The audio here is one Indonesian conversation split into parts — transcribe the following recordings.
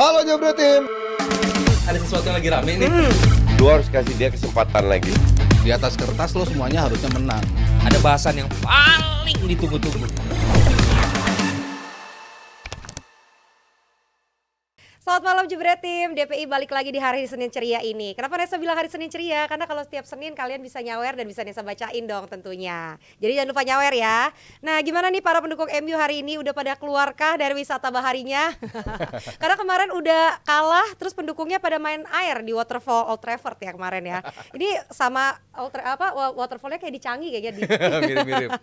Halo Jabra Tim. Ada sesuatu yang lagi rame nih. Lu harus kasih dia kesempatan lagi. Di atas kertas lo semuanya harusnya menang. Ada bahasan yang paling ditunggu-tunggu. Selamat malam Jebret Tim, DPI balik lagi di hari Senin ceria ini. Kenapa Nesa bilang hari Senin ceria? Karena kalau setiap Senin kalian bisa nyawer dan bisa Nesa bacain dong tentunya. Jadi jangan lupa nyawer ya. Nah gimana nih para pendukung MU hari ini, udah pada keluarkah dari wisata baharinya? Karena kemarin udah kalah, terus pendukungnya pada main air di Waterfall Old Trafford ya kemarin ya. Ini sama waterfallnya kayak di Canggih kayaknya di. Mirip-mirip.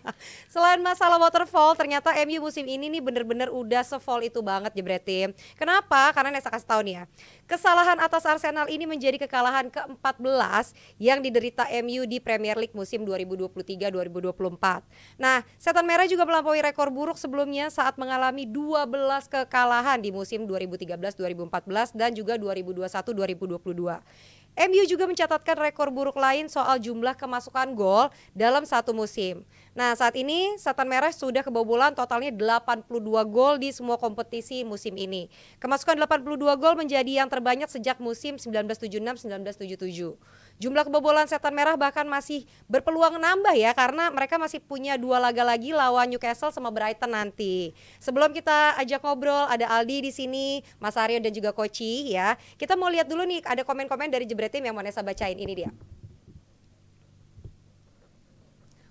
Selain masalah waterfall, ternyata MU musim ini nih bener-bener udah se-fall itu banget Jebret Tim. Kenapa? Karena Nesa kasih tahu nih ya, kesalahan atas Arsenal ini menjadi kekalahan ke-14 yang diderita MU di Premier League musim 2023-2024. Nah, Setan Merah juga melampaui rekor buruk sebelumnya saat mengalami 12 kekalahan di musim 2013-2014 dan juga 2021-2022. MU juga mencatatkan rekor buruk lain soal jumlah kemasukan gol dalam satu musim. Nah saat ini Setan Merah sudah kebobolan totalnya 82 gol di semua kompetisi musim ini. Kemasukan 82 gol menjadi yang terbanyak sejak musim 1976-1977. Jumlah kebobolan Setan Merah bahkan masih berpeluang nambah ya, karena mereka masih punya 2 laga lagi lawan Newcastle sama Brighton nanti. Sebelum kita ajak ngobrol, ada Aldi di sini, Mas Aryo dan juga Koci ya. Kita mau lihat dulu nih, ada komen-komen dari Jebret Tim yang mau Nesa bacain, ini dia.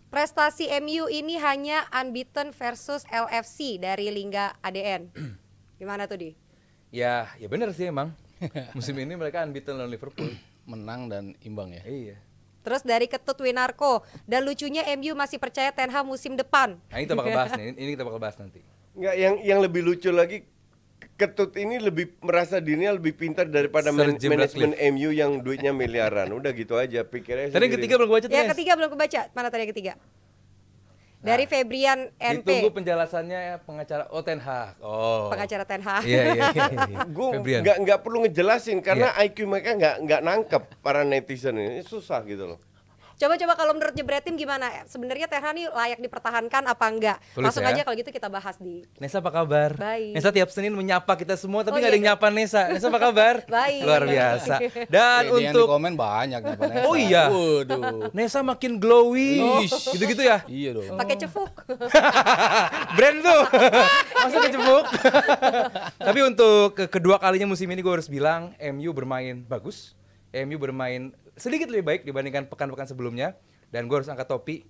Prestasi MU ini hanya unbeaten versus LFC dari Lingga ADN. Gimana tuh Di? Ya benar sih emang. Musim ini mereka unbeaten lawan Liverpool. Menang dan imbang ya. Iya. Terus dari Ketut Winarko, dan lucunya MU masih percaya Ten Hag musim depan. Nah ini kita bakal bahas nih, ini kita bakal bahas nanti. Enggak, yang lebih lucu lagi, Ketut ini lebih merasa dirinya lebih pintar daripada Sir Jim manajemen MU yang duitnya miliaran. Udah gitu aja pikirnya. Tadi yang ketiga belum gue baca tuh. Yang ketiga belum kebaca. Mana tadi yang ketiga? Dari Febrian NP. Ditunggu penjelasannya pengacara Ten Hag. Oh. Pengacara Ten Hag. Iya. Gue Febrian. nggak perlu ngejelasin karena IQ mereka nggak nangkep para netizen ini susah gitu loh. Coba kalau menurut Jebret Tim gimana? Sebenarnya Ten Hag nih layak dipertahankan apa enggak? Tulis Langsung ya. aja kalau gitu kita bahas di. Nesa apa kabar? Baik. Nesa tiap Senin menyapa kita semua tapi Oh, nggak ada iya, yang nyapa Nesa. Nesa apa kabar? Baik. Luar biasa. Dan Ini yang di untuk komen banyak nih Pak Nesa. Oh iya. Waduh. Nesa makin glowy. Gitu-gitu ya. Iya dong. Pakai cefuk. Brand tuh. Masuk ke cebuk. Tapi untuk kedua kalinya musim ini gue harus bilang MU bermain bagus. MU bermain sedikit lebih baik dibandingkan pekan-pekan sebelumnya. Dan gue harus angkat topi.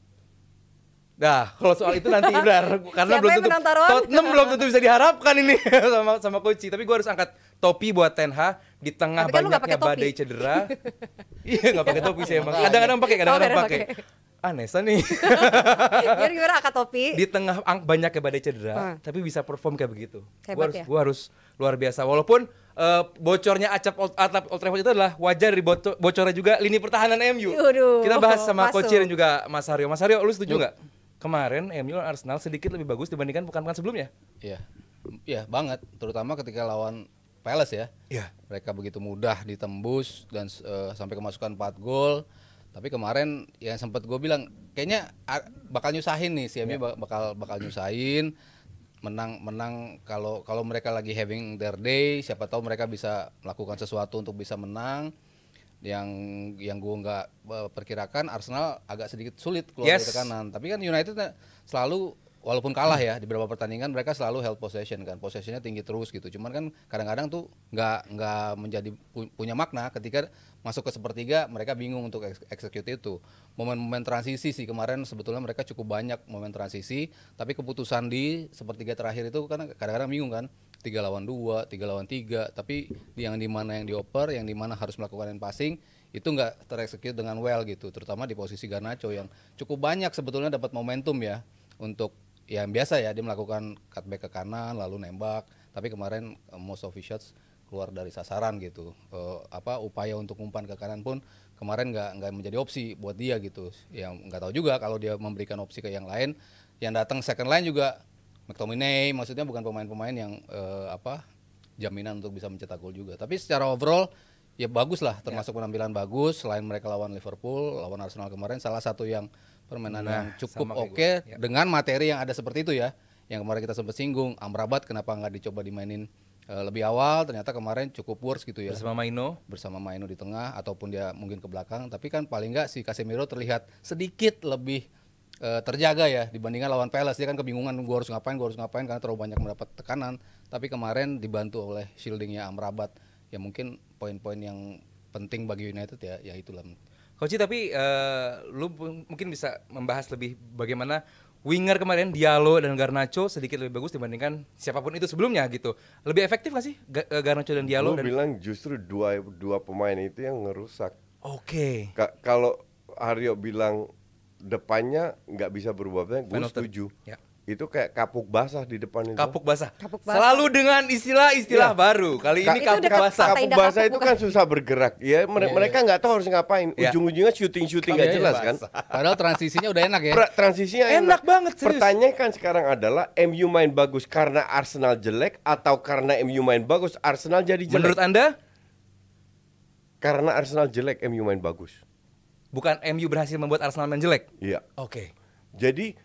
Nah, kalau soal itu nanti benar, karena Siapa belum yang tentu menang taruhan? Tottenham belum tentu bisa diharapkan ini sama Koci. Tapi gue harus angkat topi buat Ten Hag di tengah Tapi kan lu nggak banyaknya pakai topi. badai cedera. Iya, nggak pakai topi sih emang. Kadang-kadang pakai, kadang-kadang Oh, pakai. Nesa nih. Gimana angkat topi? Di tengah banyaknya badai cedera, tapi bisa perform kayak begitu. Hebat ya? Gua harus luar biasa. Walaupun bocornya atap Old Trafford itu adalah wajar dari bocornya juga lini pertahanan MU. Waduh, Kita bahas sama masuk. Coach dan juga Mas Haryo. Mas Haryo, lu setuju nggak? Kemarin MU lawan Arsenal sedikit lebih bagus dibandingkan pekan-pekan sebelumnya. Iya. Iya banget, terutama ketika lawan Palace ya. Iya. Mereka begitu mudah ditembus dan sampai kemasukan 4 gol. Tapi kemarin yang sempat gue bilang kayaknya bakal nyusahin nih si MU bakal nyusahin. Menang kalau mereka lagi having their day, siapa tahu mereka bisa melakukan sesuatu untuk bisa menang. Yang gue nggak perkirakan Arsenal agak sedikit sulit keluar dari tekanan. Tapi kan United selalu walaupun kalah ya di beberapa pertandingan mereka selalu held possession kan, possessionnya tinggi terus gitu. Cuman kan kadang-kadang tuh nggak menjadi punya makna ketika masuk ke sepertiga mereka bingung untuk execute itu. Momen-momen transisi sih kemarin sebetulnya mereka cukup banyak momen transisi, tapi keputusan di sepertiga terakhir itu kan kadang-kadang bingung kan. 3 lawan 2, 3 lawan 3, tapi yang di mana yang dioper, yang di mana harus melakukan passing itu nggak tereksekut dengan well gitu, terutama di posisi Garnacho yang cukup banyak sebetulnya dapat momentum ya untuk yang biasa ya dia melakukan cutback ke kanan lalu nembak, tapi kemarin most of his shots keluar dari sasaran gitu. Upaya untuk umpan ke kanan pun kemarin nggak menjadi opsi buat dia gitu. Yang nggak tahu juga kalau dia memberikan opsi ke yang lain, yang datang second line juga McTominay, maksudnya bukan pemain-pemain yang jaminan untuk bisa mencetak gol juga. Tapi secara overall ya bagus lah, termasuk penampilan bagus. Selain mereka lawan Liverpool, lawan Arsenal kemarin salah satu yang permainan yang cukup oke dengan materi yang ada seperti itu ya. Yang kemarin kita sempat singgung, Amrabat kenapa nggak dicoba dimainin lebih awal, ternyata kemarin cukup worse gitu ya. Bersama Maino. Bersama Maino di tengah ataupun dia mungkin ke belakang, tapi kan paling nggak si Casemiro terlihat sedikit lebih terjaga ya dibandingkan lawan Palace. Dia kan kebingungan gue harus ngapain karena terlalu banyak mendapat tekanan, tapi kemarin dibantu oleh shieldingnya Amrabat ya, mungkin poin-poin yang penting bagi United ya itulah. Coach, tapi lu mungkin bisa membahas lebih bagaimana winger kemarin Diallo dan Garnacho sedikit lebih bagus dibandingkan siapapun itu sebelumnya gitu. Lebih efektif nggak sih Garnacho dan Diallo? Gue bilang justru dua pemain itu yang ngerusak. Oke. Kalau Aryo bilang depannya nggak bisa berubah, gue setuju. Ya. Itu kayak kapuk basah di depan itu. Kapuk basah. Kapuk basah. Selalu dengan istilah-istilah baru. Kali ini Itu kapuk dekat basah. kata Kapuk indah basah kapuk itu bukan? kan susah bergerak. Ya mereka nggak tahu harus ngapain. Ya. Ujung-ujungnya syuting nggak Iya, jelas iya, kan. Padahal transisinya udah enak ya. Transisinya Enak banget, serius. Pertanyaan kan sekarang adalah MU main bagus karena Arsenal jelek atau karena MU main bagus Arsenal jadi jelek? Menurut Anda, Karena Arsenal jelek MU main bagus. bukan MU berhasil membuat Arsenal main jelek? Iya. Oke. Jadi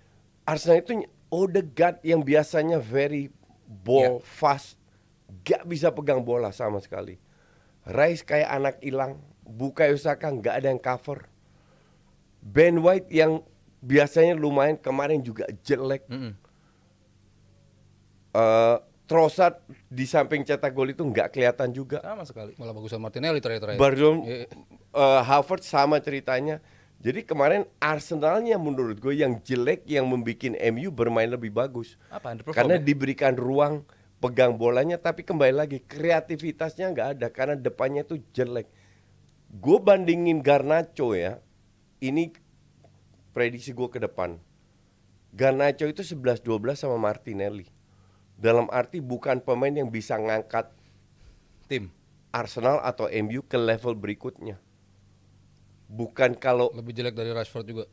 Arsenal itu Odegaard yang biasanya very ball fast, gak bisa pegang bola sama sekali. Rice kayak anak hilang, Bukayo Saka gak ada yang cover. Ben White yang biasanya lumayan kemarin juga jelek. Trossard di samping cetak gol itu nggak kelihatan juga. Sama sekali. Malah bagusan Martinelli terakhir. Bardom, Iya. Havertz sama ceritanya. Jadi kemarin Arsenalnya menurut gue yang jelek yang membuat MU bermain lebih bagus. Apa, underperform Karena ya? diberikan ruang pegang bolanya, tapi kembali lagi kreativitasnya nggak ada karena depannya itu jelek. Gue bandingin Garnacho ya, ini prediksi gue ke depan. Garnacho itu 11-12 sama Martinelli. Dalam arti bukan pemain yang bisa ngangkat Tim. Arsenal atau MU ke level berikutnya. Bukan kalau Lebih jelek dari Rashford juga.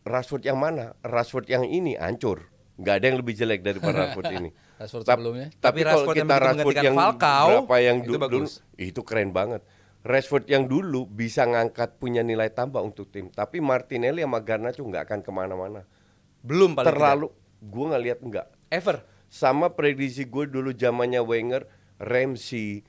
Rashford yang mana? Rashford yang ini hancur. Nggak ada yang lebih jelek daripada Rashford ini. Rashford Tap- sebelumnya. Tapi kalau Rashford yang kita begitu Rashford menggantikan yang Falcao, berapa yang itu dulu bagus. itu keren banget. Rashford yang dulu bisa ngangkat punya nilai tambah untuk tim. Tapi Martinelli sama Garnacho nggak akan kemana-mana. Belum paling Terlalu, gue nggak lihat nggak. tidak. Ever. Sama prediksi gue dulu zamannya Wenger, Ramsey,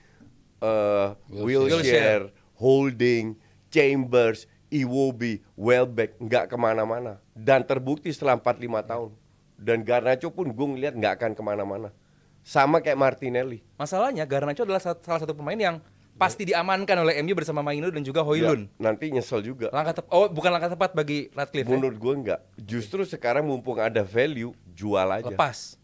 Wilshere, Holding, Chambers, Iwobi, Welbeck nggak kemana-mana. Dan terbukti setelah 4-5 tahun. Dan Garnacho pun gue ngeliat nggak akan kemana-mana. Sama kayak Martinelli. Masalahnya Garnacho adalah salah satu pemain yang pasti diamankan oleh MU bersama Maino dan juga Højlund. Ya, nanti nyesel juga. Bukan langkah tepat bagi Radcliffe. ya? Menurut gue enggak. Justru sekarang mumpung ada value, jual aja. Lepas.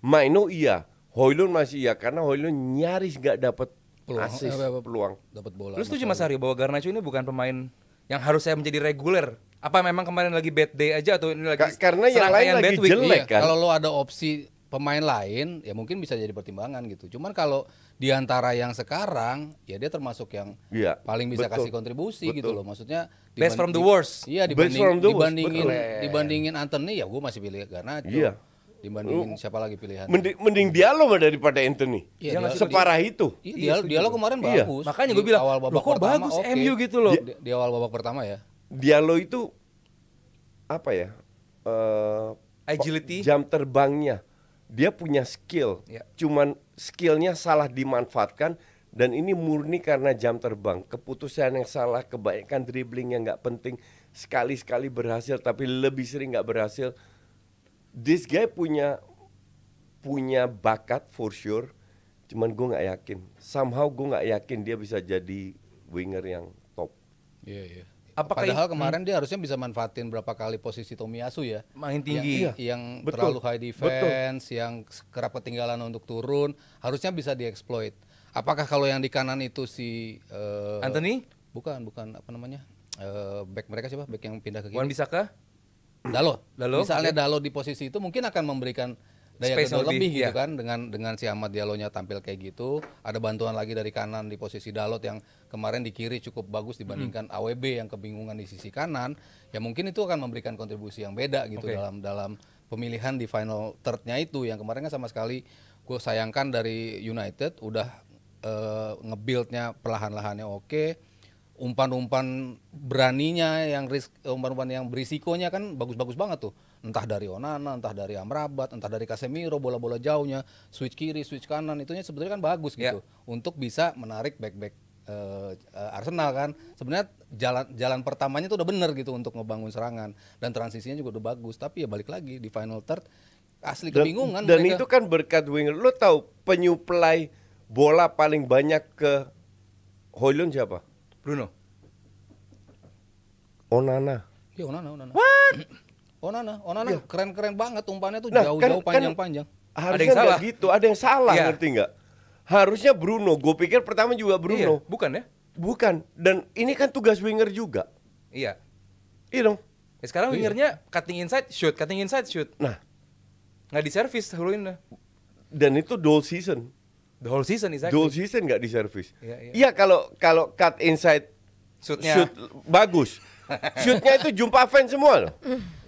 Maino iya, Højlund masih iya karena Højlund nyaris nggak dapat asis peluang. Dapat bola. Lu setuju Mas Aryo bahwa Garnacho ini bukan pemain yang harus saya menjadi reguler? Apa memang kemarin lagi bad day aja atau ini lagi Karena yang lain serangkaian lagi bad week? jelek. Iya, kan? kalau lo ada opsi pemain lain ya mungkin bisa jadi pertimbangan gitu. Cuman kalau di antara yang sekarang ya dia termasuk yang Iya, paling bisa betul. kasih kontribusi gitu Betul. loh. Maksudnya Best from the worst. Iya Best from the worst, dibandingin betul. dibandingin Anthony ya gue masih pilih Garnacho. Iya. Dibandingin siapa lagi pilihan? Mending Diallo mah daripada Anthony. Iya, dia- Separah itu. Iya, dia lo kemarin Iya. bagus. Makanya Di gue bilang, awal loh babak kok pertama, bagus oke. MU gitu loh. Di awal babak pertama ya. Diallo itu apa ya? Agility. Jam terbangnya. Dia punya skill. Iya. Cuman skillnya salah dimanfaatkan dan ini murni karena jam terbang. Keputusan yang salah, kebanyakan dribbling yang nggak penting. Sekali-sekali berhasil tapi lebih sering nggak berhasil. This guy punya bakat for sure. Cuman gue nggak yakin. Somehow gue nggak yakin dia bisa jadi winger yang top. Iya, iya. Apakah Padahal kemarin dia harusnya bisa manfaatin berapa kali posisi Tomiyasu ya. Main tinggi. Yang Betul. terlalu high defense, yang kerap ketinggalan untuk turun, harusnya bisa dieksploit. Apakah kalau yang di kanan itu si Anthony, bukan apa namanya? Back mereka siapa? Back yang pindah ke Wan kiri. Bisaka, Dalo. Dalo, Misalnya Dalo di posisi itu mungkin akan memberikan daya Space kedua lebih, lebih gitu iya. kan dengan si Ahmad Diallo-nya tampil kayak gitu. Ada bantuan lagi dari kanan di posisi Dalot yang kemarin di kiri cukup bagus dibandingkan AWB yang kebingungan di sisi kanan. Ya mungkin itu akan memberikan kontribusi yang beda gitu Oke. dalam pemilihan di final third-nya itu yang kemarin kan sama sekali gue sayangkan dari United udah nge-build-nya perlahan-lahannya oke. Umpan-umpan beraninya yang umpan-umpan yang berisikonya kan bagus-bagus banget tuh. entah dari Onana, entah dari Amrabat, entah dari Casemiro, bola-bola jauhnya, switch kiri, switch kanan, itunya sebetulnya kan bagus gitu untuk bisa menarik back-back Arsenal kan. Sebenarnya jalan pertamanya tuh udah bener gitu untuk ngebangun serangan dan transisinya juga udah bagus, tapi ya balik lagi di final third asli kebingungan dan mereka. itu kan berkat winger. Lo tahu penyuplai bola paling banyak ke Højlund siapa? Bruno. Onana. Ya Onana. What? Onana keren-keren banget umpannya tuh Nah, jauh-jauh kan panjang-panjang. Harusnya yang salah. nggak gitu, ada yang salah, Iya. ngerti nggak? Harusnya Bruno. Gue pikir pertama juga Bruno. Iya, bukan ya? Bukan. Dan ini kan tugas winger juga. Iya. Iya dong. Ya, sekarang wingernya cutting inside shoot. Nah, Nggak diservis Højlund. dan itu dual season. The whole season exactly. Dual season nggak diservis. Iya, iya. Iya, kalau cut inside Shootnya. shoot bagus. Shootnya itu jumpa fans semua loh.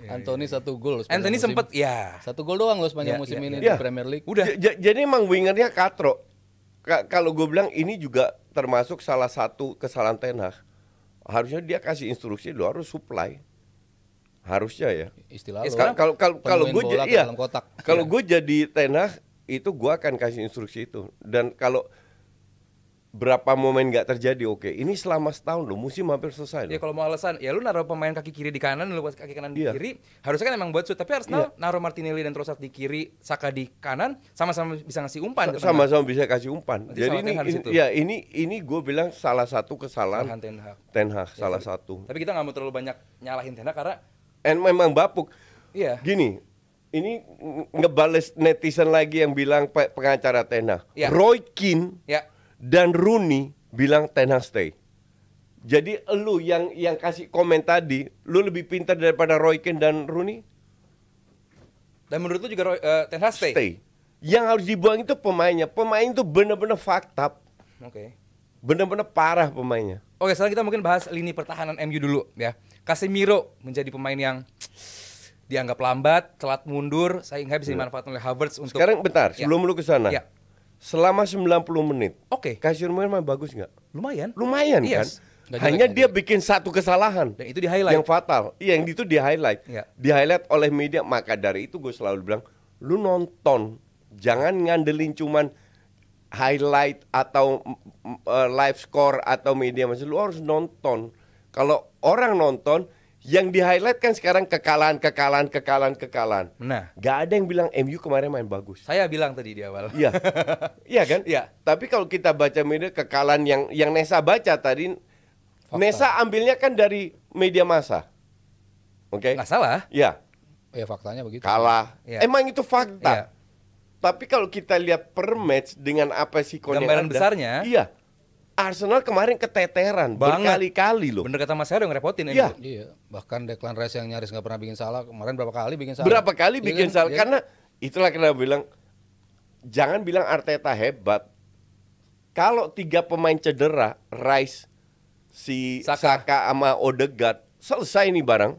Anthony 1 gol sepanjang Anthony musim. sempet ya. 1 gol doang loh sepanjang Ya, musim ya, ini ya. di Premier League. Udah. Jadi emang wingernya katro. Kalau gue bilang ini juga termasuk salah satu kesalahan Ten Hag. Harusnya dia kasih instruksi, lo harus supply. Harusnya ya. Istilah Ya, lo. sekarang Kalau gue bola ke iya, dalam kotak. kalau gue jadi Ten Hag itu gue akan kasih instruksi itu. Dan kalau berapa momen nggak terjadi, oke. Ini selama setahun loh, musim hampir selesai Ya loh. kalau mau alasan, ya lu naruh pemain kaki kiri di kanan, lu kaki kanan di Iya. kiri, harusnya kan emang buat shoot. Tapi Arsenal naruh Martinelli dan Trossard di kiri, Saka di kanan, sama-sama bisa ngasih umpan ke tengah. Sama-sama bisa kasih umpan. Berarti Jadi salah Ten Hag di situ. ini gue bilang salah satu kesalahan Kesalahan Ten Hag. Ten Hag, Ya, salah tapi- satu. Tapi kita nggak mau terlalu banyak nyalahin Ten Hag karena Memang bapuk. iya. Gini, ini ngebales netizen lagi yang bilang pengacara Ten Hag. Ya. Roy Keane Ya, dan Rooney bilang Ten Hag stay. Jadi lu yang kasih komen tadi, lu lebih pintar daripada Roy Keane dan Rooney? dan menurut lu juga Ten Hag stay? Stay. Yang harus dibuang itu pemainnya. Pemain itu benar-benar fucked up. Oke. Benar-benar parah pemainnya. Oke, sekarang kita mungkin bahas lini pertahanan MU dulu ya. Casemiro menjadi pemain yang dianggap lambat, telat mundur, sehingga bisa dimanfaatkan oleh Havertz untuk Sekarang bentar, Ya. sebelum lu ke sana. Ya. Selama 90 menit, Oke, Casemiro main bagus nggak? lumayan. Lumayan Yes. kan? Nggak Hanya jelek, dia bikin satu kesalahan. Dan itu di highlight. Yang fatal. Iya, yang itu di highlight. Iya. Di highlight oleh media. Maka dari itu gue selalu bilang, lu nonton, jangan ngandelin cuman highlight atau live score atau media masih. Lu harus nonton. Kalau orang nonton, yang di highlight kan sekarang kekalahan. Nah, Gak ada yang bilang MU kemarin main bagus. saya bilang tadi di awal. Iya, iya kan? Iya. Tapi kalau kita baca media kekalahan yang Nesa baca tadi, Fakta. Nesa ambilnya kan dari media massa, oke? Nggak salah. Iya, Ya faktanya begitu. kalah. Iya. Emang itu fakta. Iya. Tapi kalau kita lihat per match dengan apa sih Gambaran besarnya. iya. Arsenal kemarin keteteran Banget. berkali-kali loh. Bener kata Mas Hero ngerepotin Iya. MU. Iya, bahkan Declan Rice yang nyaris nggak pernah bikin salah kemarin berapa kali bikin salah. Berapa kali Iya bikin kan? salah? Iya. Karena itulah kenapa bilang jangan bilang Arteta hebat. Kalau 3 pemain cedera, Rice, si Saka. Saka sama Odegaard, selesai nih barang.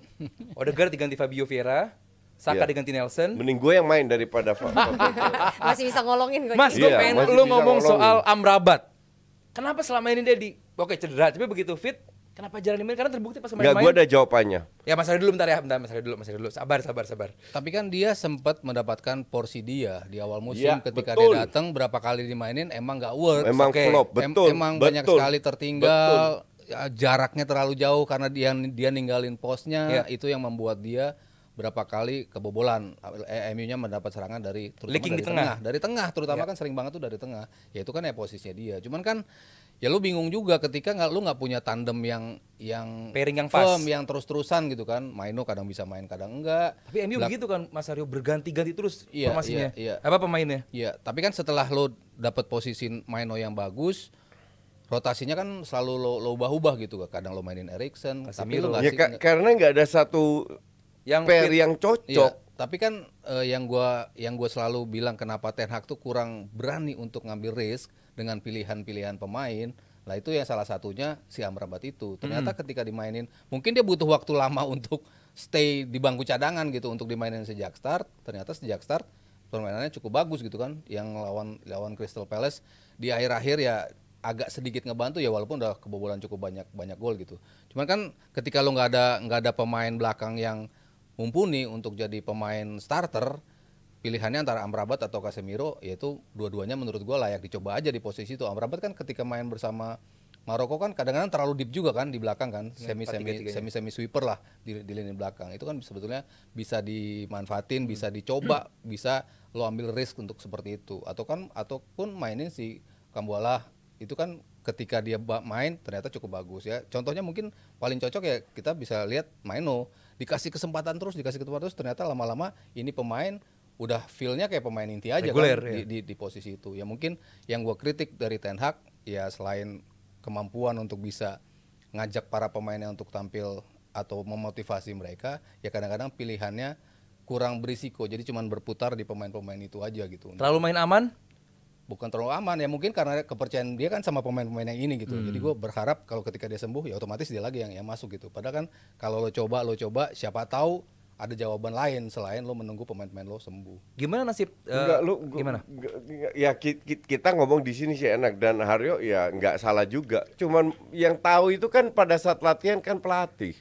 Odegaard diganti Fabio Vieira, Iya. Saka diganti Nelson. Mending gue yang main daripada Masih bisa ngolongin kok. Mas, Ci. gue Iya, pengen masih lu bisa ngomong ngolongin. soal Amrabat. Kenapa selama ini dia oke cedera, tapi begitu fit, kenapa jarang dimain? Karena terbukti pas Enggak, gue main-main. ada jawabannya. Ya Mas Hero dulu bentar ya, bentar Mas Hero dulu. Sabar. Tapi kan dia sempat mendapatkan porsi dia di awal musim Iya, ketika betul. dia datang berapa kali dimainin emang nggak work. Memang Oke. flop, betul. Emang betul, banyak sekali tertinggal, ya, jaraknya terlalu jauh karena dia ninggalin posnya, Iya. itu yang membuat dia berapa kali kebobolan. MU-nya mendapat serangan terutama Leaking dari di tengah. Dari tengah terutama Iya. kan sering banget tuh dari tengah. Ya itu kan ya posisinya dia. Cuman kan ya lu bingung juga ketika lu nggak punya tandem yang Pairing yang pas. firm, yang terus-terusan gitu kan. Maino kadang bisa main, kadang enggak. Tapi MU Belak- begitu kan Mas Aryo berganti-ganti terus Iya, formasinya. iya. Apa pemainnya? Iya, tapi kan setelah lo dapat posisi Maino yang bagus, rotasinya kan selalu lo ubah-ubah gitu. Kadang lo mainin Eriksen, tapi lo Casemiro. nggak Ya, sih- karena nggak ada satu Yang pair fit. yang cocok. Iya, tapi kan yang gua selalu bilang kenapa Ten Hag tuh kurang berani untuk ngambil risk dengan pilihan-pilihan pemain. Lah itu yang salah satunya si Amrabat itu. Ternyata ketika dimainin, mungkin dia butuh waktu lama untuk stay di bangku cadangan gitu untuk dimainin sejak start. Ternyata sejak start permainannya cukup bagus gitu kan. Yang lawan Crystal Palace di akhir-akhir ya agak sedikit ngebantu ya walaupun udah kebobolan cukup banyak gol gitu. Cuman kan ketika lo nggak ada pemain belakang yang mumpuni untuk jadi pemain starter, pilihannya antara Amrabat atau Casemiro, yaitu dua-duanya menurut gue layak dicoba aja di posisi itu. Amrabat kan ketika main bersama Maroko kan kadang-kadang terlalu deep juga kan di belakang kan, semi sweeper lah di lini belakang. Itu kan sebetulnya bisa dimanfaatin, bisa dicoba, bisa lo ambil risk untuk seperti itu. Ataupun mainin si Kambuala itu kan ketika dia main ternyata cukup bagus ya. Contohnya mungkin paling cocok ya kita bisa lihat Maino, dikasih kesempatan terus ternyata lama-lama ini pemain udah feel-nya kayak pemain inti aja reguler, kan di posisi itu. Ya mungkin yang gue kritik dari Ten Hag ya selain kemampuan untuk bisa ngajak para pemainnya untuk tampil atau memotivasi mereka, ya kadang-kadang pilihannya kurang berisiko, jadi cuman berputar di pemain-pemain itu aja gitu. Terlalu main aman? Bukan terlalu aman ya, mungkin karena kepercayaan dia kan sama pemain-pemain yang ini gitu. Jadi gue berharap kalau ketika dia sembuh ya otomatis dia lagi yang masuk gitu. Padahal kan kalau lo coba siapa tahu ada jawaban lain selain lo menunggu pemain-pemain lo sembuh. Gimana nasib? Gimana? Ya kita ngomong di sini sih enak, dan Haryo ya nggak salah juga. Cuman yang tahu itu kan pada saat latihan kan pelatih.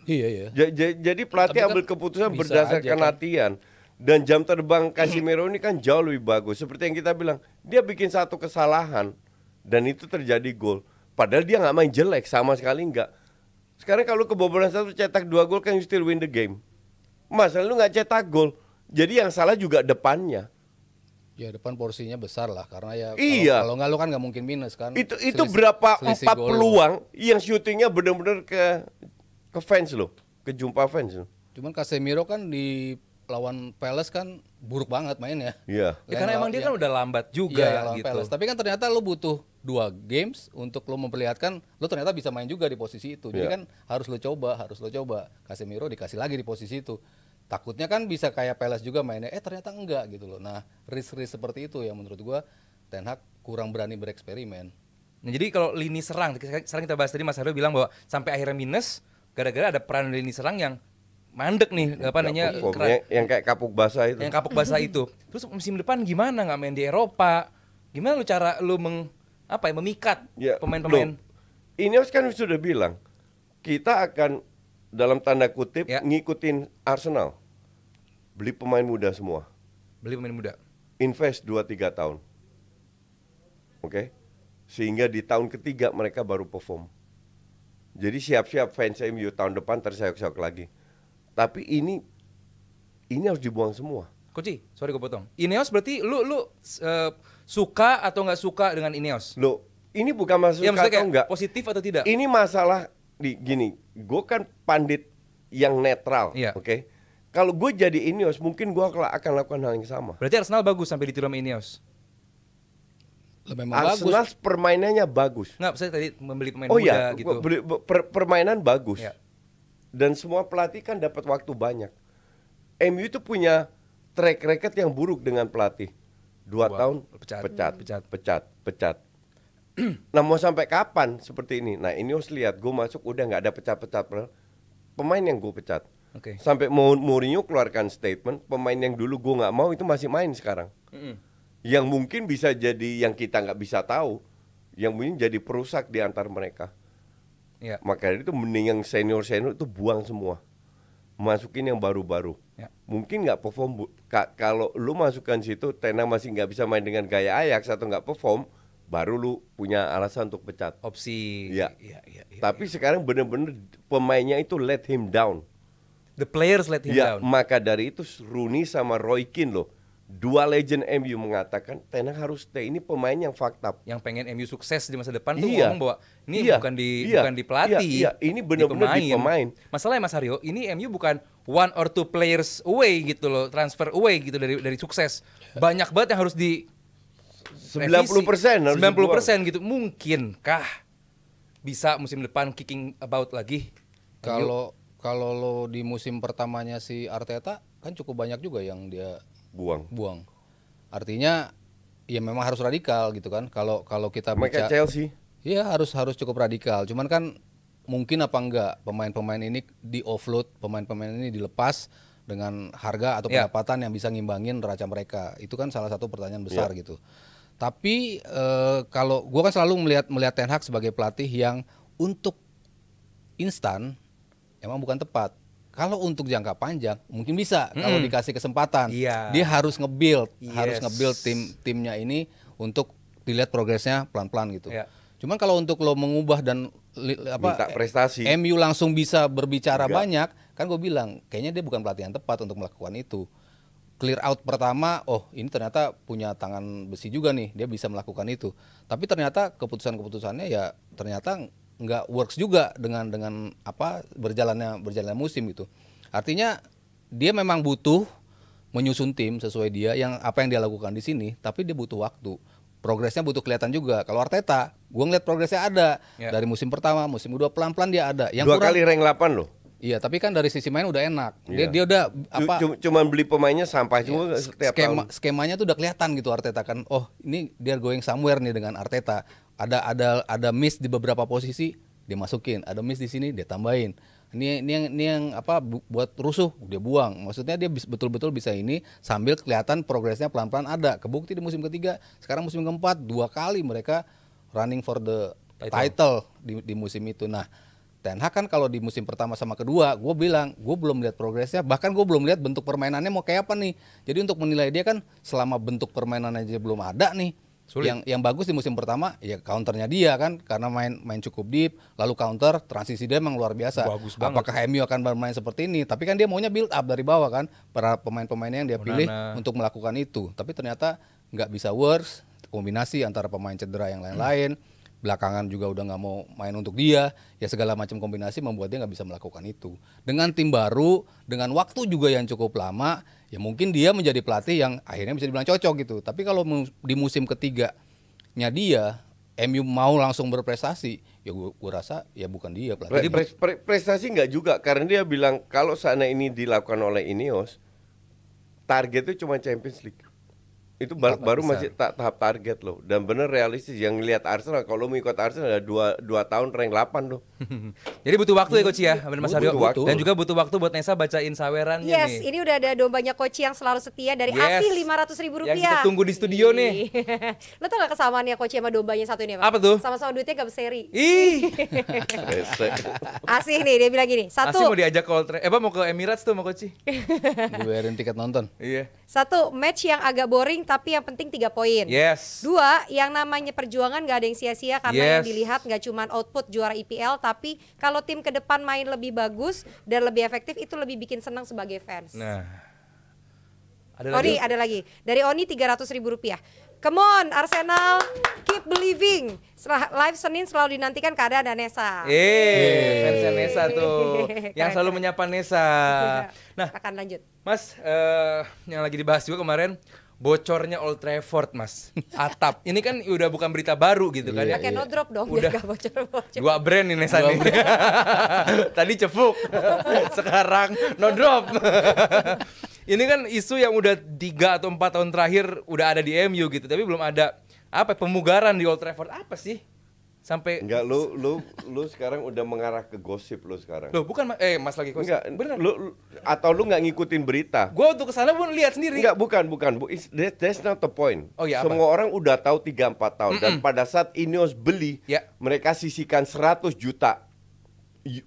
Iya. Jadi pelatih Tapi ambil kan keputusan bisa berdasarkan aja kan. latihan. Dan jam terbang Casemiro ini kan jauh lebih bagus. Seperti yang kita bilang, dia bikin satu kesalahan dan itu terjadi gol. Padahal dia nggak main jelek sama sekali nggak. Sekarang kalau kebobolan satu cetak 2 gol kan you still win the game. Masalah lu nggak cetak gol, jadi yang salah juga depannya. Ya depan porsinya besar lah karena ya Iya. kalau nggak lo kan nggak mungkin minus kan. Itu berapa selisih 4 gol lo. peluang yang syutingnya benar-benar ke fans lo, ke jumpa fans lo. Cuman Casemiro kan di lawan Palace kan buruk banget mainnya. Iya. Ya, karena emang dia kan udah lambat juga Iya, lawan gitu. Palace. Tapi kan ternyata lo butuh 2 games untuk lo memperlihatkan lo ternyata bisa main juga di posisi itu. Jadi Iya. kan harus lo coba. Casemiro dikasih lagi di posisi itu. Takutnya kan bisa kayak Palace juga mainnya, ternyata enggak gitu loh. Nah, risk seperti itu yang menurut gua Ten Hag kurang berani bereksperimen. Nah, jadi kalau lini serang, sekarang kita bahas tadi Mas Haryo bilang bahwa sampai akhirnya minus gara-gara ada peran lini serang yang mandek nih, apa namanya, yang kayak kapuk basah itu. yang kapuk basah itu. Terus musim depan gimana, nggak main di Eropa? Gimana lu cara lu memikat Ya, pemain-pemain? Ineos kan sudah bilang kita akan dalam tanda kutip Ya. ngikutin Arsenal. Beli pemain muda semua. Beli pemain muda. Invest 2-3 tahun. Oke. Sehingga di tahun ketiga mereka baru perform. Jadi siap-siap fans MU tahun depan terseok-seok lagi. Tapi ini harus dibuang semua. Koci, sorry gue potong. Ineos berarti lu suka atau nggak suka dengan Ineos? Loh, ini bukan masalah Ya, maksudnya atau kayak enggak. positif atau tidak? Ini masalah gini, gue kan pandit yang netral, Iya. oke? Kalau gue jadi Ineos, mungkin gue akan lakukan hal yang sama. Berarti Arsenal bagus sampai ditiru sama Ineos. Memang Arsenal bagus. permainannya bagus. Nggak, saya tadi membeli pemain Oh muda iya, gitu. permainan bagus. Iya. Dan semua pelatih kan dapat waktu banyak. MU itu punya track record yang buruk dengan pelatih. 2 tahun pecat. Nah, mau sampai kapan seperti ini? Nah, ini harus lihat, gue masuk udah nggak ada pecat-pecat pemain yang gue pecat. Oke. Sampai Mourinho keluarkan statement, pemain yang dulu gue nggak mau itu masih main sekarang. Yang mungkin bisa jadi yang kita nggak bisa tahu, yang mungkin jadi perusak di antar mereka. Iya. Makanya itu mending yang senior itu buang semua, masukin yang baru-baru. Ya. Mungkin nggak perform, kalau lu masukkan situ, Tenang masih nggak bisa main dengan gaya Ajax atau nggak perform, baru lu punya alasan untuk pecat. Opsi. Iya. Iya. Tapi sekarang bener-bener pemainnya itu let him down. The players let him Ya, down. maka dari itu Rooney sama Roy Keane loh, 2 legend MU mengatakan Ten Hag harus stay. Ini pemain yang fucked up. Yang pengen MU sukses di masa depan tuh Iya. ngomong bahwa ini Iya. bukan di Iya. pelatih. Iya. Ini benar-benar di pemain. Masalahnya Mas Haryo, ini MU bukan 1 or 2 players away gitu loh, transfer away gitu dari sukses. Banyak banget yang harus di 90% harus 90% gitu. Mungkinkah bisa musim depan kicking about lagi? Kalau lo di musim pertamanya si Arteta kan cukup banyak juga yang dia buang. Artinya ya memang harus radikal gitu kan. Kalau kita Mereka Chelsea. iya harus cukup radikal. Cuman kan mungkin apa enggak pemain-pemain ini di offload, pemain-pemain ini dilepas dengan harga atau Ya. pendapatan yang bisa ngimbangin neraca mereka. Itu kan salah satu pertanyaan besar gitu. Tapi kalau gua kan selalu melihat Ten Hag sebagai pelatih yang untuk instan emang bukan tepat. Kalau untuk jangka panjang mungkin bisa kalau dikasih kesempatan. Iya. Dia harus nge-build, Yes. timnya ini untuk dilihat progresnya pelan-pelan gitu. Iya. Cuman kalau untuk lo mengubah dan Minta prestasi. MU langsung bisa berbicara Enggak. banyak, kan gue bilang kayaknya dia bukan pelatih yang tepat untuk melakukan itu. Clear out pertama, oh ini ternyata punya tangan besi juga nih, dia bisa melakukan itu. Tapi ternyata keputusannya ya ternyata nggak works juga dengan apa berjalannya musim gitu. Artinya dia memang butuh menyusun tim sesuai dia yang apa yang dia lakukan di sini, tapi dia butuh waktu. Progresnya butuh kelihatan juga. Kalau Arteta, gue ngeliat progresnya ada Ya. dari musim pertama, musim kedua pelan-pelan dia ada. Yang 2 kurang, kali rank 8 loh. iya, tapi kan dari sisi main udah enak. Iya. Dia udah apa? Cuman beli pemainnya sampah semua setiap tahun. Skemanya tuh udah kelihatan gitu Arteta kan. Oh, ini dia going somewhere nih dengan Arteta. Ada miss di beberapa posisi, dia masukin. Ada miss di sini, dia tambahin. Ini yang apa buat rusuh, dia buang. Maksudnya dia betul-betul bisa ini sambil kelihatan progresnya pelan-pelan ada. Kebukti di musim ketiga, sekarang musim keempat 2 kali mereka running for the title di musim itu. Nah, Ten Hag kan kalau di musim pertama sama kedua, gue bilang gue belum lihat progresnya, bahkan gue belum lihat bentuk permainannya mau kayak apa nih. Jadi untuk menilai dia kan selama bentuk permainannya aja belum ada nih. Sulit. Yang bagus di musim pertama ya counternya dia kan karena main cukup deep, lalu counter transisi dia emang luar biasa. Bagus banget. Apakah MU akan bermain seperti ini? Tapi kan dia maunya build up dari bawah kan, para pemain-pemainnya yang dia pilih untuk melakukan itu. Tapi ternyata nggak bisa works, kombinasi antara pemain cedera yang lain-lain. Belakangan juga udah nggak mau main untuk dia, ya segala macam kombinasi membuat dia nggak bisa melakukan itu. Dengan tim baru, dengan waktu juga yang cukup lama, ya mungkin dia menjadi pelatih yang akhirnya bisa dibilang cocok gitu. Tapi kalau di musim ketiganya dia, MU mau langsung berprestasi, ya gue rasa ya bukan dia pelatih. Jadi prestasi nggak juga karena dia bilang kalau sana ini dilakukan oleh Ineos, target itu cuma Champions League. Itu baru masih tahap target loh. Dan bener realistis yang lihat Arsenal, kalau mau ikut Arsenal ada 2 tahun rank 8 loh. Jadi butuh waktu ya Coach ya, bener Mas Aryo. Butuh waktu. Dan juga butuh waktu buat Nesa bacain sawerannya Yes, nih. ini udah ada dombanya Coach yang selalu setia dari Yes. Asih 500.000 rupiah. Yang kita tunggu di studio nih. Lo tau gak kesamaannya Coach sama dombanya satu ini Apa tuh? Sama-sama duitnya gak berseri. Ih, Asih nih, dia bilang gini. Asih mau Satu, diajak mau ke Emirates tuh sama Coach. Dibayarin tiket nonton. Iya. satu match yang agak boring tapi yang penting 3 poin. Yes. 2, yang namanya perjuangan gak ada yang sia-sia karena yang Yes. dilihat gak cuman output juara IPL, tapi kalau tim ke depan main lebih bagus dan lebih efektif itu lebih bikin senang sebagai fans. Nah. Ada Oni lagi? ada lagi. Dari Oni 300.000 rupiah. Come on Arsenal, keep believing. Live Senin selalu dinantikan keadaan Nesa. Fansnya Nesa tuh. Yang selalu menyapa Nesa. Nah, Akan lanjut. Mas, yang lagi dibahas juga kemarin bocornya Old Trafford, Mas. Atap. Ini kan udah bukan berita baru gitu kan ya. Pakai no drop dong, Udah. biar gak bocor-bocor. 2 brand nih Nesa nih. Tadi Cefuk. Sekarang no drop. Ini kan isu yang udah 3 atau 4 tahun terakhir udah ada di MU gitu, tapi belum ada pemugaran di Old Trafford. Apa sih? Sampai Enggak, lu sekarang udah mengarah ke gosip lu sekarang. Loh, bukan Mas lagi Coach. Enggak, Bener. atau lu nggak ngikutin berita. Gua untuk kesana pun lihat sendiri. Enggak, bukan. That's not the point. Oh, iya, apa? Semua orang udah tahu 3-4 tahun dan pada saat Ineos beli, Ya. mereka sisihkan 100 juta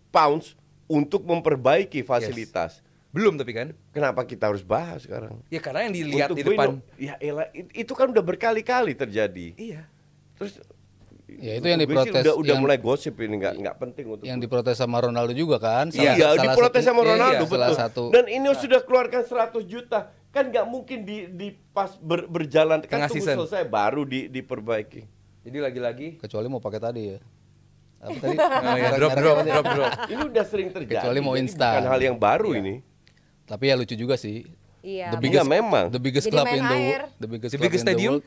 pounds untuk memperbaiki fasilitas. Belum tapi kan? Kenapa kita harus bahas sekarang? Ya karena yang dilihat Untuk di gue, depan. ya elah, itu kan udah berkali-kali terjadi. Iya. Terus Ya, itu yang gue sih diprotes, udah yang- mulai gosip ini nggak penting untuk Yang gue. diprotes sama Ronaldo juga kan? Iya, diprotes sama Ronaldo, salah betul. satu. Dan Ineos sudah keluarkan 100 juta. Kan nggak mungkin di pas berjalan kan Tengah tunggu season. selesai baru diperbaiki. Jadi lagi-lagi. Kecuali mau pakai tadi ya. Apa tadi? Oh ya, drop. Ini udah sering terjadi. Kecuali mau jadi instan. bukan hal yang baru Iya. ini. Tapi ya lucu juga sih. Iya. Enggak, memang. The biggest Jadi club main in the air. world. The biggest The club biggest in the stadium? world.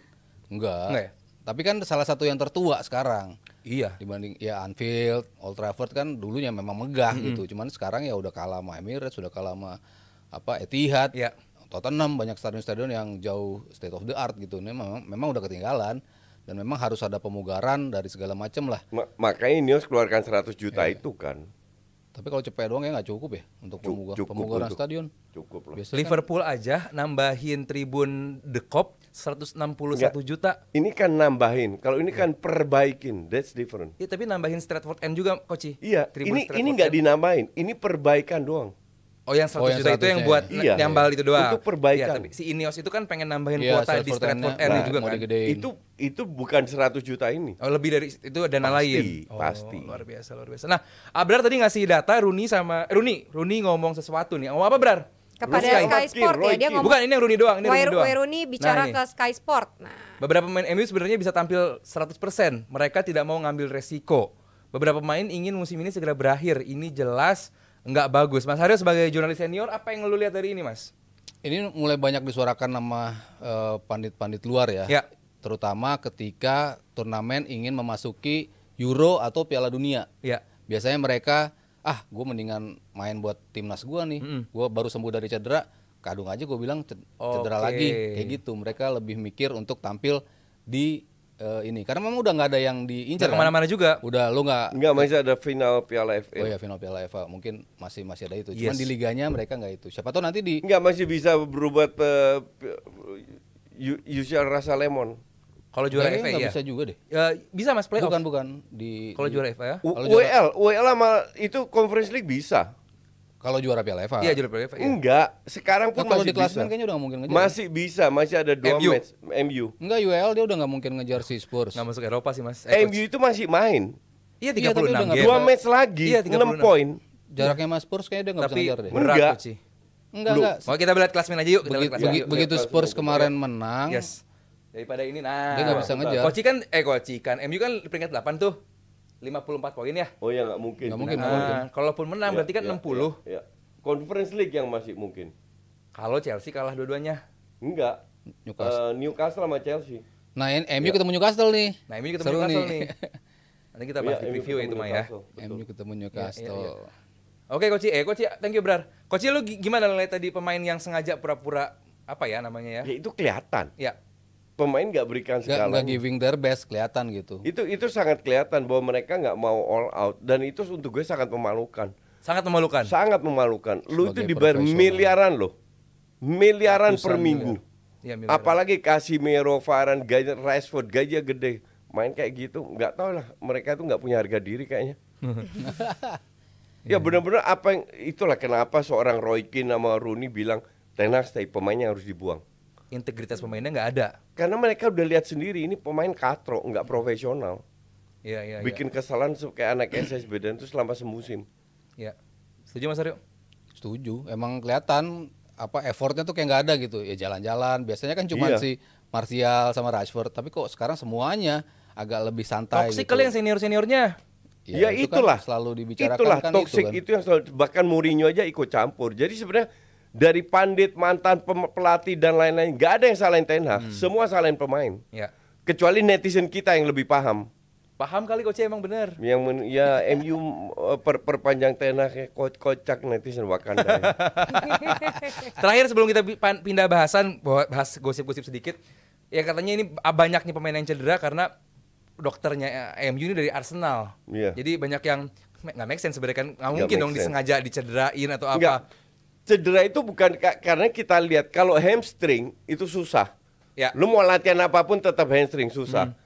Enggak. Enggak ya? Tapi kan salah satu yang tertua sekarang. Iya. Dibanding ya Anfield, Old Trafford kan dulunya memang megah gitu. Cuman sekarang ya udah kalah sama Emirates, sudah kalah sama Etihad. Iya. Tottenham banyak stadion-stadion yang jauh state of the art gitu. Ini memang udah ketinggalan dan memang harus ada pemugaran dari segala macam lah. Makanya Ineos keluarkan 100 juta Iya. itu kan. Tapi kalau cepet doang ya nggak cukup ya untuk Cukup pemugaran untuk- stadion. Cukup loh. Biasanya kan- Liverpool aja nambahin tribun The Kop 161 juta. Ini kan nambahin. Kalau ini kan perbaikin. That's different. Ya tapi nambahin Stratford End juga Coach. Iya, Tribun ini Stratford nggak End. dinambahin. Ini perbaikan doang. Oh yang 100 Oh, yang juta itu yang 100-nya, buat iya. nyambal itu doang. Untuk perbaikan. Iya, tapi si Ineos itu kan pengen nambahin Iya, kuota di Stratford Stratford End-nya End juga mau kan. digedein. Itu bukan 100 juta ini. Oh lebih dari itu dana Pasti, lain. pasti. Luar biasa, luar biasa. Nah, Abrar tadi ngasih data Rooney ngomong sesuatu nih. Ngomong apa, Brar? Kepada Sky. Sky Sport ya, dia Roy ngomong Bukan, ini yang Rooney doang, ini Rooney doang. Wayne Rooney bicara Nah, ini. ke Sky Sport. Nah, Beberapa pemain MU sebenarnya bisa tampil 100%. Mereka tidak mau ngambil resiko. Beberapa pemain ingin musim ini segera berakhir. Ini jelas nggak bagus. Mas Haryo sebagai jurnalis senior, apa yang lu lihat dari ini, Mas? Ini mulai banyak disuarakan nama pandit-pandit luar ya. Ya. Terutama ketika turnamen ingin memasuki Euro atau Piala Dunia. Ya. Biasanya mereka, gue mendingan main buat timnas gue nih. Gue baru sembuh dari cedera, kadung aja gue bilang cedera Oke. lagi. Kayak gitu. Mereka lebih mikir untuk tampil di ini. Karena memang udah nggak ada yang diincar. Nggak kemana-mana juga. Udah lo nggak. Enggak, masih ada final Piala FA. Oh ya, final Piala FA mungkin masih ada itu. Yes. Cuman di liganya mereka nggak itu. Siapa tahu nanti di Enggak, masih bisa berbuat UCL rasa lemon. Kalau juara kayaknya FA nggak ya. bisa juga deh. Bisa Mas playoff. Bukan di Kalau juara FA ya. Kalau WL sama itu Conference League bisa. kalau juara Piala FA. Iya, juara FA. Iya. Enggak, sekarang pun Nah, kalau masih di klasemen bisa. kayaknya udah nggak mungkin ngejar. Masih bisa, masih ada 2 MU. match MU. Enggak, UEL dia udah nggak mungkin ngejar si Spurs. Nggak masuk Eropa sih, Mas. MU itu masih main. Iya, Iya, tapi 36 udah nggak game. 2 match lagi, Iya, 6 36. poin. Jaraknya sama Spurs kayaknya dia nggak bisa Tapi ngejar deh. berat Enggak. Coach. Enggak. Mau kita lihat klasemen aja yuk, kita lihat klasemen. Begitu Lihat Spurs klasemen kemarin menang, Yes. Daripada ini nah. Dia nggak bisa ngejar. Koci kan MU kan peringkat 8 tuh. 54 poin ya. Oh ya nggak mungkin. Nggak mungkin, Nah, kalaupun menang berarti kan 60. Ya. Conference League yang masih mungkin. Kalau Chelsea kalah dua-duanya. Enggak. Newcastle sama Chelsea. Nah, MU ketemu Newcastle nih. Nah, MU ketemu Seru Newcastle nih. Nanti kita bahas Iya, di MU preview ketemu itu mah ya. Newcastle, betul. MU ketemu Newcastle. Iya. Oke, Coach, thank you, Brar. Coach, lu gimana nilai tadi pemain yang sengaja pura-pura apa ya namanya ya? Ya itu kelihatan. Ya. Pemain nggak berikan Nggak segalanya. giving their best kelihatan gitu. Itu sangat kelihatan bahwa mereka nggak mau all out dan itu untuk gue sangat memalukan. Sangat memalukan. Sangat memalukan. Lu itu Sebagai dibayar profesional. miliaran loh. Miliaran Ratusan per minggu. Iya, miliaran. Apalagi Casemiro, Varane, gaji Rashford, gajinya gede. Main kayak gitu, nggak tahu lah. Mereka tuh nggak punya harga diri kayaknya. Ya benar-benar apa yang itulah kenapa seorang Roy Keane sama Rooney bilang Ten Hag stay, pemainnya harus dibuang. Integritas pemainnya nggak ada. Karena mereka udah lihat sendiri ini pemain katro, nggak profesional. Iya, iya, Bikin kesalahan kayak anak SSB dan itu selama semusim. iya. Setuju Mas Aryo? Setuju. Emang kelihatan apa effortnya tuh kayak nggak ada gitu. Ya jalan-jalan. Biasanya kan cuma Iya. si Martial sama Rashford. Tapi kok sekarang semuanya agak lebih santai. Toxic gitu. kali yang senior-seniornya. Ya, itu itulah. kan selalu dibicarakan Itulah kan toxic itu itu yang selalu, bahkan Mourinho aja ikut campur. Jadi sebenarnya dari pandit, mantan pelatih dan lain-lain nggak ada yang salahin Ten Hag. Semua salahin pemain. Ya. Kecuali netizen kita yang lebih paham. Paham kali Coach emang bener. Ya MU perpanjang Ten Hag ya, kocak netizen Wakanda. Ya. Terakhir sebelum kita pindah bahasan, bahas gosip-gosip sedikit. Ya katanya ini banyak nih pemain yang cedera karena dokternya MU ini dari Arsenal. Iya. Jadi banyak yang nggak make sense sebenarnya kan. Nggak Nggak mungkin make dong sense. disengaja dicederain atau apa. Enggak. Cedera itu bukan karena kita lihat kalau hamstring itu susah. Ya. Lu mau latihan apapun tetap hamstring susah.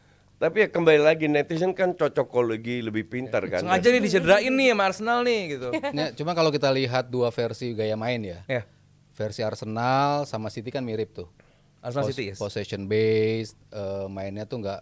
Tapi ya kembali lagi netizen kan cocokologi lebih pintar kan. Sengaja nih dicederain nih sama Arsenal nih gitu. Ya, cuma kalau kita lihat dua versi gaya main ya. Ya. Versi Arsenal sama City kan mirip tuh. Arsenal City, yes. Possession based, mainnya tuh nggak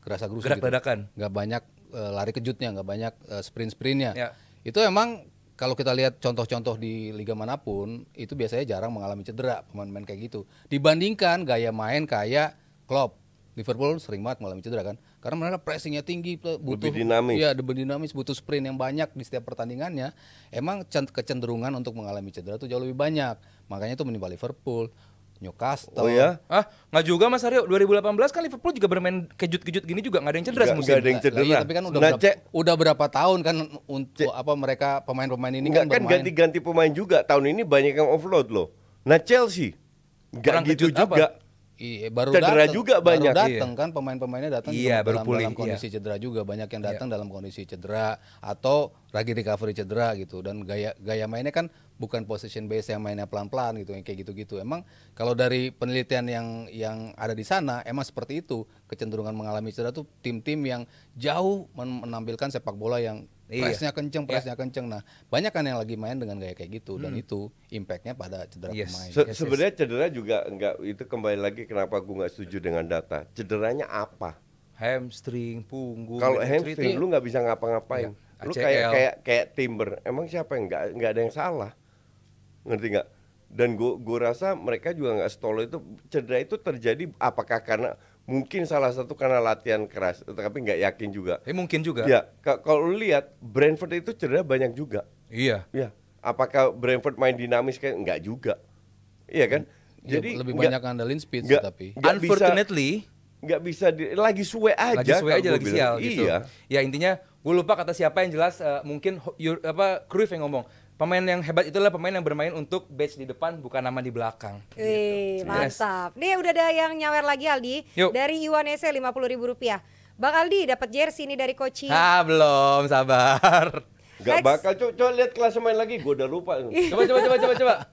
gerasa-gerusu Gerak dadakan. Nggak banyak lari kejutnya, nggak banyak sprint-sprintnya. Ya. Itu emang kalau kita lihat contoh-contoh di liga manapun, itu biasanya jarang mengalami cedera pemain-pemain kayak gitu. Dibandingkan gaya main kayak Klopp. Liverpool sering banget mengalami cedera kan, karena mereka pressingnya tinggi, butuh Lebih dinamis. Iya, lebih dinamis, butuh sprint yang banyak di setiap pertandingannya. Emang kecenderungan untuk mengalami cedera tuh jauh lebih banyak. Makanya itu menimpa Liverpool, Newcastle. Oh ya? Ah, nggak juga Mas Aryo. 2018 kan Liverpool juga bermain kejut-kejut gini juga, nggak ada yang cedera Nggak semusim. ada yang cedera. Lah, iya, tapi kan Nah, udah berapa tahun kan untuk apa mereka pemain-pemain ini Enggak kan bermain. ganti-ganti pemain juga. Tahun ini banyak yang offload loh. Nah Chelsea Kurang nggak gitu kejut apa? juga. Iya, baru Cedera dateng, juga banyak. Baru datang kan pemain-pemainnya datang Iya, juga baru dalam, pulih, dalam kondisi iya. cedera juga, banyak yang datang dalam kondisi cedera atau lagi recovery cedera gitu, dan gaya mainnya kan bukan position base yang mainnya pelan-pelan gitu, yang kayak gitu-gitu. Emang kalau dari penelitian yang ada di sana emang seperti itu, kecenderungan mengalami cedera tuh tim-tim yang jauh menampilkan sepak bola yang Iya. Pressnya kenceng. Nah, banyak kan yang lagi main dengan gaya kayak gitu dan itu impactnya pada cedera Yes. pemain. Sebenarnya cedera juga enggak, itu kembali lagi kenapa gue nggak setuju dengan data. Cederanya apa? Hamstring, punggung. Kalau banyak hamstring cerita. lu nggak bisa ngapa-ngapain. Iya. Lu ACL. kayak Timber. Emang siapa yang nggak ada yang salah? Ngerti nggak? Dan gue rasa mereka juga nggak stolo itu. Cedera itu terjadi apakah karena mungkin salah satu karena latihan keras, tapi nggak yakin juga. Tapi mungkin juga. Ya, kalau lu lihat Brentford itu cedera banyak juga. Iya. Ya, apakah Brentford main dinamis kayak nggak juga? Iya kan? Ya, Jadi lebih nggak- banyak ngandelin speed sih nggak- tapi. nggak bisa- Unfortunately, nggak bisa lagi suwe aja. lagi suwe kalau aja gua lagi bilang. sial gitu. Iya. Ya intinya gue lupa kata siapa yang jelas mungkin Cruyff yang ngomong. Pemain yang hebat itu adalah pemain yang bermain untuk badge di depan bukan nama di belakang. Wih, Yes. mantap. Nih udah ada yang nyawer lagi Aldi. Yuk. Dari Iwanese Rp50.000. Bang Aldi dapat jersey nih dari Koci. Belum, sabar. Gak Next. bakal, coba lihat kelas main lagi, gue udah lupa. Coba.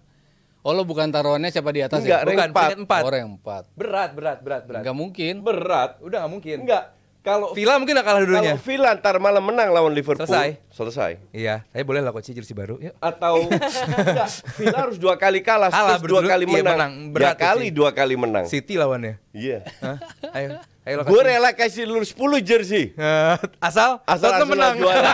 Oh, lo bukan taruhannya siapa di atas Enggak, ya? Bukan, rank 4. peringkat 4. Oh, rank 4. Berat. Enggak mungkin. Berat. Udah nggak mungkin. Enggak. Kalau Villa mungkin gak kalah dulunya. Villa ntar malam menang lawan Liverpool. Selesai. Iya, saya boleh lah Coach jersey baru. Yuk. Atau enggak, Villa harus 2 kali kalah, Kalah, terus 2 kali iya, menang. menang. Berat, Ya kali Coach. 2 kali menang. City lawannya. Iya. Hah? Ayo lo Gue kasih. rela kasih lu 10 jersey. Asal Asal Tottenham menang. juara.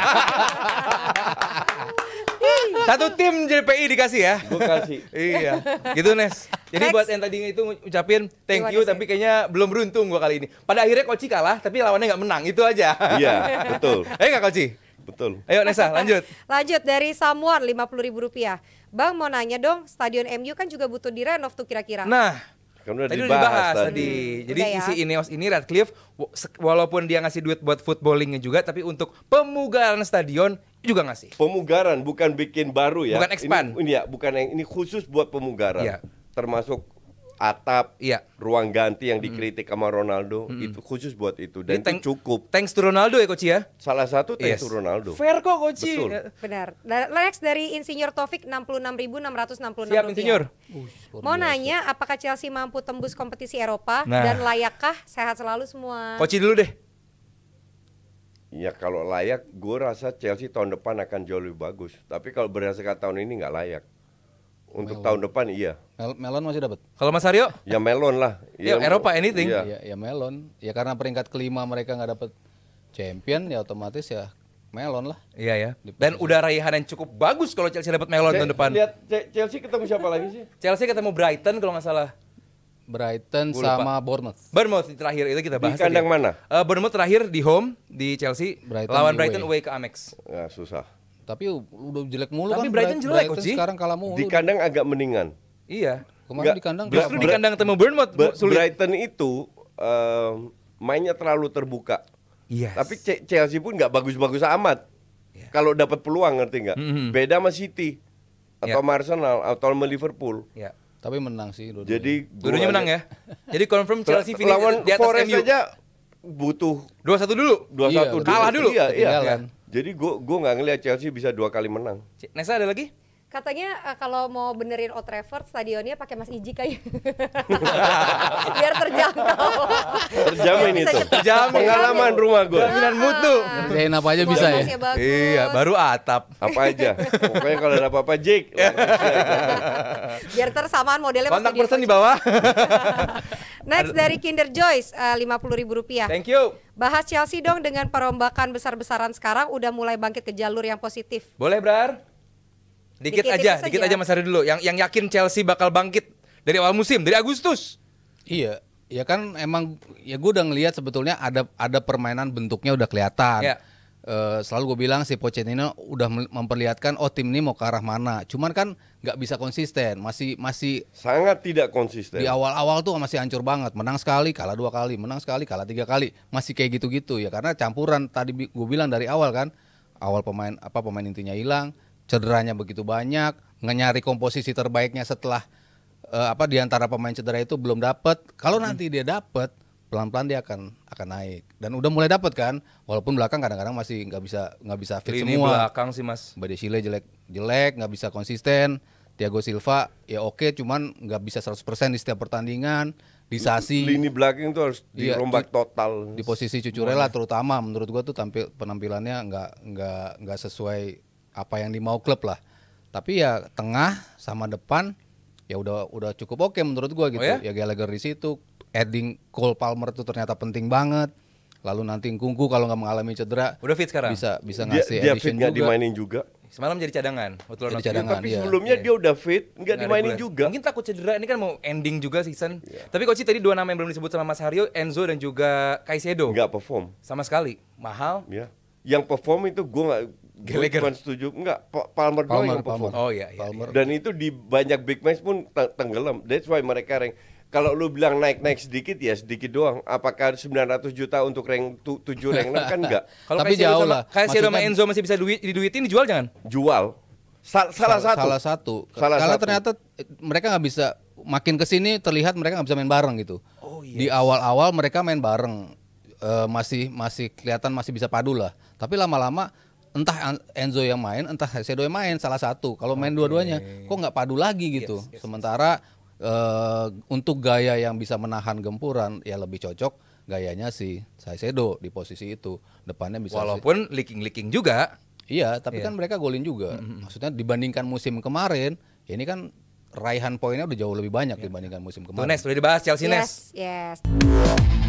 Satu tim JPI dikasih ya. Gue kasih. Iya, gitu Nes. Jadi Next. buat yang tadi itu ucapin thank you, Iwanese. tapi kayaknya belum beruntung gua kali ini. Pada akhirnya Koci kalah, tapi lawannya nggak menang, itu aja. Iya, betul. Ayo nggak Koci? Betul. Ayo Nesa, lanjut. Lanjut dari Samuan Rp50.000. Bang mau nanya dong, stadion MU kan juga butuh direnov tuh kira-kira. Nah, Kan udah tadi udah dibahas dibahas tadi. tadi. Jadi Udah ya. isi Ineos ini Radcliffe, walaupun dia ngasih duit buat footballingnya juga, tapi untuk pemugaran stadion juga ngasih. Pemugaran bukan bikin baru ya. Bukan expand. Ini ya, bukan yang ini khusus buat pemugaran. Iya. Termasuk atap, Iya. ruang ganti yang dikritik sama Ronaldo, itu khusus buat itu dan Jadi itu cukup. Thanks to Ronaldo ya Koci ya. Salah satu thanks Yes. to Ronaldo. Fair kok Koci. Betul. Benar. Next dari Insinyur Taufik Rp66.666. Siap Insinyur. Mau nanya apakah Chelsea mampu tembus kompetisi Eropa Nah. dan layakkah sehat selalu semua? Koci dulu deh. Ya kalau layak, gue rasa Chelsea tahun depan akan jauh lebih bagus. Tapi kalau berdasarkan tahun ini nggak layak. Untuk tahun depan iya. Melon masih dapat. Kalau Mas Aryo? Ya melon lah. Ya, Eropa anything. Iya. Ya melon. Ya karena peringkat kelima mereka nggak dapat champion ya otomatis ya melon lah. Iya ya. Dan udah raihan yang cukup bagus kalau Chelsea dapat melon tahun depan. Lihat Chelsea ketemu siapa lagi sih? Chelsea ketemu Brighton kalau nggak salah. Brighton Gua lupa. sama Bournemouth. Bournemouth di terakhir itu kita Di bahas. kandang tadi. mana? Bournemouth terakhir di home di Chelsea. Brighton lawan away. Brighton away ke Amex. Ya, susah. Tapi udah jelek mulu Tapi kan. Brighton jelek, Coach. Sekarang kalah mulu. Di kandang agak mendingan. Iya. Kemarin Nggak, di kandang Justru kalah. di kandang ketemu Bournemouth sulit. Brighton itu mainnya terlalu terbuka. Iya. Tapi Chelsea pun nggak bagus-bagus amat. Kalau dapat peluang ngerti nggak? Mhm. Beda sama City atau Ya. sama Arsenal atau sama Liverpool. ya. Tapi menang sih dua-duanya. Jadi Dua-duanya menang ya. Jadi confirm Chelsea finish lawan di atas Forest MU. aja butuh 2-1 dulu. 2-1 Iya, dulu. kalah dulu. Iya, iya. Ketinggalan. Jadi gua nggak ngelihat Chelsea bisa 2 kali menang. Nesa ada lagi? Katanya kalau mau benerin Old Trafford stadionnya pakai Mas Iji kayak biar terjangkau. Terjamin Bisa itu. cepet. Terjamin. Pengalaman rumah gue. Jaminan mutu. Ngerjain apa aja bisa ya. Kualitasnya bagus. Iya, baru atap. Apa aja. Pokoknya kalau ada apa-apa Jake. Biar tersamaan modelnya pas Kontak stadion person di Coach. bawah. Next dari Kinder Joyce Rp50.000. Thank you. Bahas Chelsea dong dengan perombakan besar-besaran sekarang udah mulai bangkit ke jalur yang positif. Boleh, Brar? Dikit Dikit aja, itu dikit saja. aja Mas Ari dulu. Yang yakin Chelsea bakal bangkit dari awal musim, dari Agustus. Iya, ya kan emang ya gue udah ngelihat sebetulnya ada permainan bentuknya udah kelihatan. Ya. Selalu gue bilang si Pochettino udah memperlihatkan oh tim ini mau ke arah mana. Cuman kan nggak bisa konsisten, masih Sangat tidak konsisten. di awal-awal tuh masih hancur banget. Menang sekali, kalah 2 kali, menang sekali, kalah 3 kali. Masih kayak gitu-gitu ya karena campuran tadi gue bilang dari awal kan. Awal pemain intinya hilang, cederanya begitu banyak, nyari komposisi terbaiknya setelah di antara pemain cedera itu belum dapat. Kalau nanti dia dapat, pelan-pelan dia akan naik. Dan udah mulai dapat kan, walaupun belakang kadang-kadang masih nggak bisa fit Lini semua. belakang sih, Mas. Badesile jelek, nggak bisa konsisten. Thiago Silva ya oke, cuman nggak bisa 100% di setiap pertandingan. Disasi Lini belakang itu harus Iya, dirombak total. di posisi Cucurella terutama menurut gua tuh penampilannya nggak sesuai apa yang dimau klub lah. Tapi ya tengah sama depan ya udah cukup oke menurut gua gitu. Oh ya? Ya Gallagher di situ, adding Cole Palmer tuh ternyata penting banget. Lalu nanti Nkunku kalau nggak mengalami cedera Udah fit sekarang. bisa Dia, ngasih dia addition fit nggak juga. dimainin juga. Semalam jadi cadangan. Betul Jadi cadangan. Tapi iya. sebelumnya Iya. dia udah fit, nggak dimainin reguler. juga. Mungkin takut cedera, ini kan mau ending juga season. Tapi coach tadi 2 nama yang belum disebut sama Mas Haryo, Enzo dan juga Caicedo. Nggak perform. Sama sekali. Mahal. Ya. Yang perform itu gue nggak. Gue Gallagher. cuma setuju. Nggak. Palmer doang yang perform. Oh iya, iya. Palmer. Dan itu di banyak big match pun tenggelam. That's why mereka rank. Kalau lu bilang naik sedikit ya sedikit doang. Apakah 900 juta untuk rank 7 rank 6 kan enggak. Kalau Tapi Caicedo jauh sama lah. Caicedo sama Maksudnya- Enzo masih bisa diduitin, dijual jangan? Jual. Salah satu. Salah satu. Salah Karena satu. ternyata mereka nggak bisa makin kesini terlihat mereka nggak bisa main bareng gitu. Oh, yes. Di awal-awal mereka main bareng masih kelihatan masih bisa padu lah. Tapi lama-lama entah Enzo yang main, entah Caicedo yang main salah satu. Kalau main dua-duanya kok nggak padu lagi gitu. Sementara untuk gaya yang bisa menahan gempuran ya lebih cocok gayanya si Caicedo di posisi itu. Depannya bisa Walaupun leaking juga. iya, tapi kan mereka golin juga. Maksudnya dibandingkan musim kemarin, ya ini kan raihan poinnya udah jauh lebih banyak dibandingkan musim Tuh kemarin. Nes, udah dibahas Chelsea Nes. Yes.